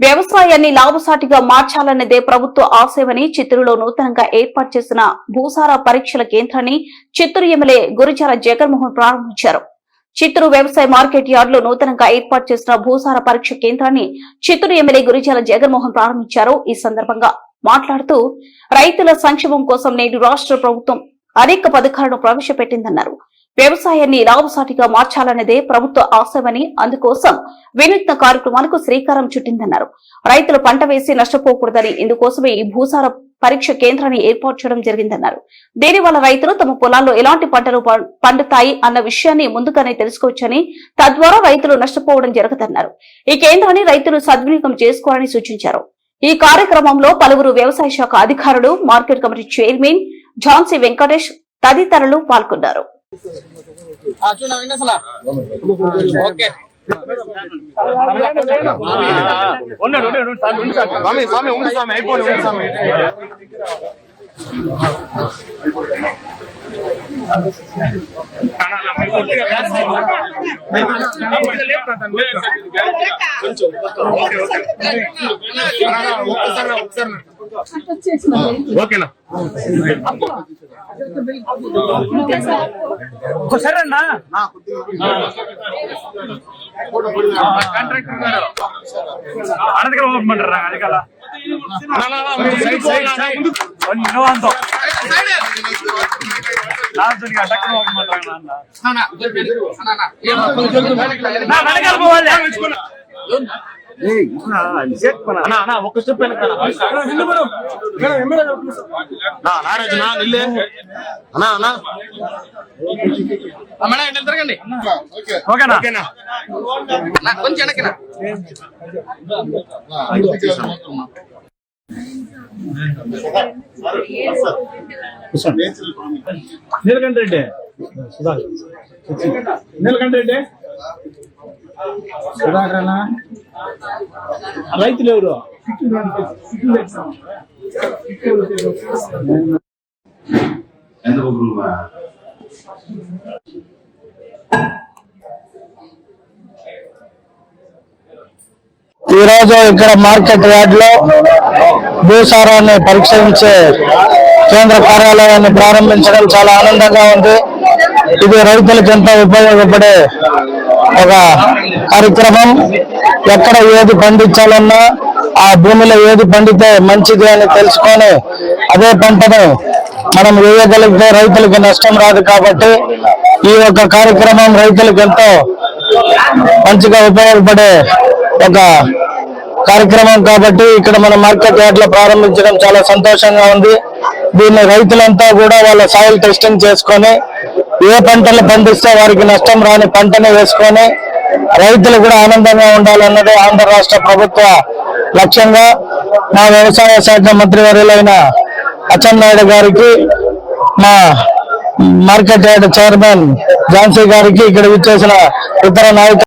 వ్యవసాయాన్ని లాభసాటిగా మార్చాలన్నదే ప్రభుత్వ ఆశయమని చిత్తూరులో నూతనంగా ఏర్పాటు చేసిన భూసార పరీక్షల కేంద్రాన్ని చిత్తూరు ఎమ్మెల్యే గురిజాల జగన్మోహన్ ప్రారంభించారు. చిత్తూరు వ్యవసాయ మార్కెట్ యార్డులో నూతనంగా ఏర్పాటు చేసిన భూసార పరీక్ష కేంద్రాన్ని చిత్తూరు ఎమ్మెల్యే గురిజాల జగన్మోహన్ ప్రారంభించారు. ఈ సందర్భంగా మాట్లాడుతూ రైతుల సంక్షేమం కోసం నేడు రాష్ట్ర ప్రభుత్వం అనేక పథకాలను ప్రవేశపెట్టిందన్నారు. వ్యవసాయాన్ని లాభసాటిగా మార్చాలన్నదే ప్రభుత్వ ఆశయమని అందుకోసం వినూత్న కార్యక్రమాలకు శ్రీకారం చుట్టిందన్నారు. రైతులు పంట వేసి నష్టపోకూడదని ఇందుకోసమే ఈ భూసార పరీక్ష కేంద్రాన్ని ఏర్పాటు చేయడం జరిగిందన్నారు. దీనివల్ల రైతులు తమ పొలాల్లో ఎలాంటి పంటలు పండుతాయి అన్న విషయాన్ని ముందుగానే తెలుసుకోవచ్చని, తద్వారా రైతులు నష్టపోవడం జరగదన్నారు. ఈ కేంద్రాన్ని రైతులు సద్వినియోగం చేసుకోవాలని సూచించారు. ఈ కార్యక్రమంలో పలువురు వ్యవసాయ శాఖ అధికారులు, market committee chairman Jhansi Venkatesh తదితరులు పాల్గొన్నారు. ఓకేనా సరేనా కాంట్రాక్టర్ గారు అనదగా ఓపెన్ అది కదా ఒక స్టెప్ తిరగండి. ఓకేనా కొంచెం వెనక్కినా నీలకంఠ రెడ్డి నీలకంఠ రెడ్డి సుధాకరణ రైతులు ఎవరు ఈరోజు ఇక్కడ మార్కెట్ యార్డ్ లో భూసారాన్ని పరీక్షించే కేంద్ర కార్యాలయాన్ని ప్రారంభించడం చాలా ఆనందంగా ఉంది. ఇది రైతులకు ఎంతో ఉపయోగపడే ఒక కార్యక్రమం. ఎక్కడ ఏది పండించాలన్నా ఆ భూమిలో ఏది పండితే మంచిది అని తెలుసుకొని అదే పంటను మనం వేయగలిగితే రైతులకు నష్టం రాదు. కాబట్టి ఈ యొక్క కార్యక్రమం రైతులకు ఎంతో మంచిగా ఉపయోగపడే ఒక కార్యక్రమం కాబట్టి ఇక్కడ మన మార్కెట్ యార్డ్ లో ప్రారంభించడం చాలా సంతోషంగా ఉంది. దీన్ని రైతులంతా కూడా వాళ్ళ సాయిల్ టెస్టింగ్ చేసుకొని ఏ పంటలు పండిస్తే వారికి నష్టం రాని పంటని వేసుకొని రైతులు కూడా ఆనందంగా ఉండాలన్నదే ఆంధ్ర రాష్ట్ర ప్రభుత్వ లక్ష్యంగా మా వ్యవసాయ శాఖ మంత్రివర్యులైన అచ్చెన్నాయుడు గారికి, మా మార్కెట్ యార్డ్ చైర్మన్ ఝాన్సీ గారికి, ఇక్కడ విచ్చేసిన ఇతర నాయకులు